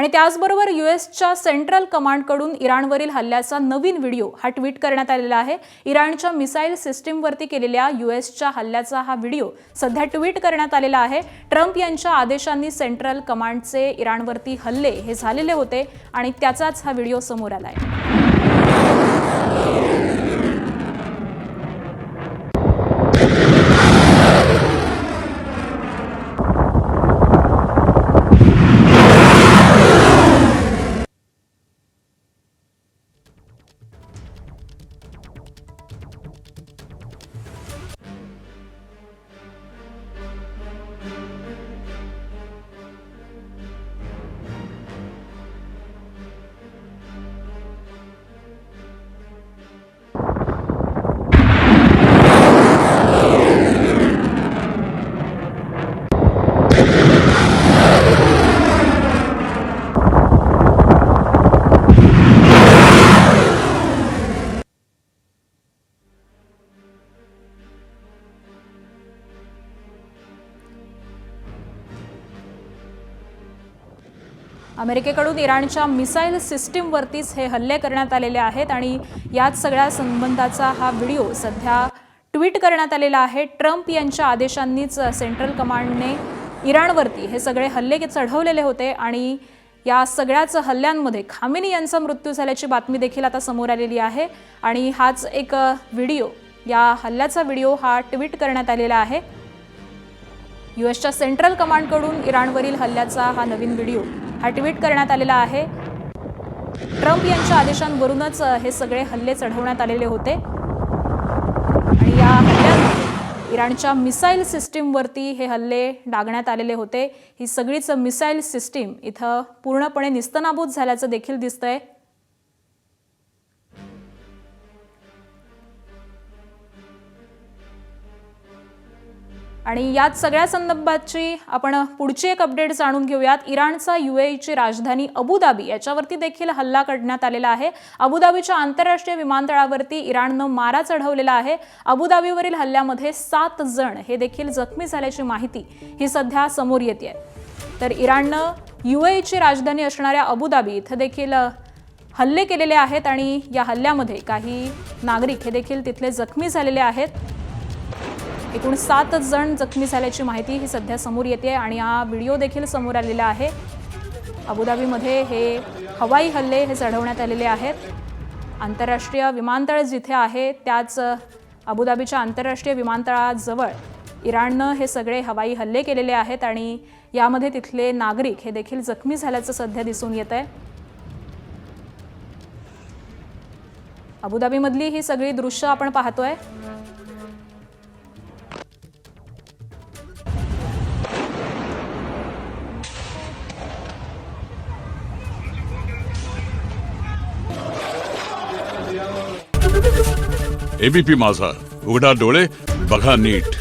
आणि त्याचबरोबर यूएसच्या सेंट्रल कमांडकडून इराणवरील हल्ल्याचा नवीन व्हिडिओ हा ट्विट करण्यात आलेला आहे। इराणच्या मिसाईल सिस्टीमवरती केलेल्या यूएसच्या हल्ल्याचा हा व्हिडिओ सध्या ट्विट करण्यात आलेला आहे। ट्रम्प यांच्या आदेशांनी सेंट्रल कमांडचे इराणवरती हल्ले हे झालेले होते आणि त्याचाच हा व्हिडिओ समोर आला आहे। अमेरिकेकडून इराणच्या मिसाईल सिस्टीमवरतीच हे हल्ले करण्यात आलेले आहेत आणि याच सगळ्या संबंधाचा हा व्हिडिओ सध्या ट्विट करण्यात आलेला आहे। ट्रम्प यांच्या आदेशांनीच सेंट्रल कमांडने इराणवरती हे सगळे हल्ले चढवलेले होते आणि या सगळ्याच हल्ल्यांमध्ये खामेनी यांचा मृत्यू झाल्याची बातमी देखील आता समोर आलेली आहे आणि हाच एक व्हिडिओ, या हल्ल्याचा व्हिडिओ हा ट्विट करण्यात आलेला आहे। यूएसच्या सेंट्रल कमांडकडून इराणवरील हल्ल्याचा हा नवीन व्हिडिओ हा ट्विट करण्यात आलेला आहे। ट्रम्प यांच्या आदेशांवरूनच हे सगळे हल्ले चढवण्यात आलेले होते आणि या हल्ल्यात इराणच्या मिसाईल सिस्टीमवरती हे हल्ले डागण्यात आलेले होते। ही सगळीच मिसाईल सिस्टीम इथं पूर्णपणे निस्तनाबूत झाल्याचं देखील दिसतंय। आणि यात सगळ्या संदर्भाची आपण पुढची एक अपडेट जाणून घेऊयात। इराणचा यूएईची राजधानी अबुधाबी याच्यावरती देखील हल्ला करण्यात आलेला आहे। अबुधाबीच्या आंतरराष्ट्रीय विमानतळावरती इराणनं मारा चढवलेला आहे। अबुधाबीवरील हल्ल्यामध्ये 7 जण हे देखील जखमी झाल्याची माहिती ही सध्या समोर येते। तर इराणनं यूएईची राजधानी असणाऱ्या अबुधाबी इथं देखील हल्ले केलेले आहेत आणि या हल्ल्यामध्ये काही नागरिक हे देखील तिथले जखमी झालेले आहेत। एकूण 7 जण जखमी झाल्याची माहिती ही सध्या समोर येते आणि हा व्हिडिओ देखील समोर आलेला आहे। अबुधाबीमध्ये हे हवाई हल्ले हे चढवण्यात आलेले आहेत। आंतरराष्ट्रीय विमानतळ जिथे आहे त्याच अबुधाबीच्या आंतरराष्ट्रीय विमानतळाजवळ इराणनं हे सगळे हवाई हल्ले केलेले आहेत आणि यामध्ये तिथले नागरिक हे देखील जखमी झाल्याचं सध्या दिसून येतंय। अबुधाबीमधली ही सगळी दृश्य आपण पाहतोय। एबीपी माझा, उघडा डोळे बघा नीट।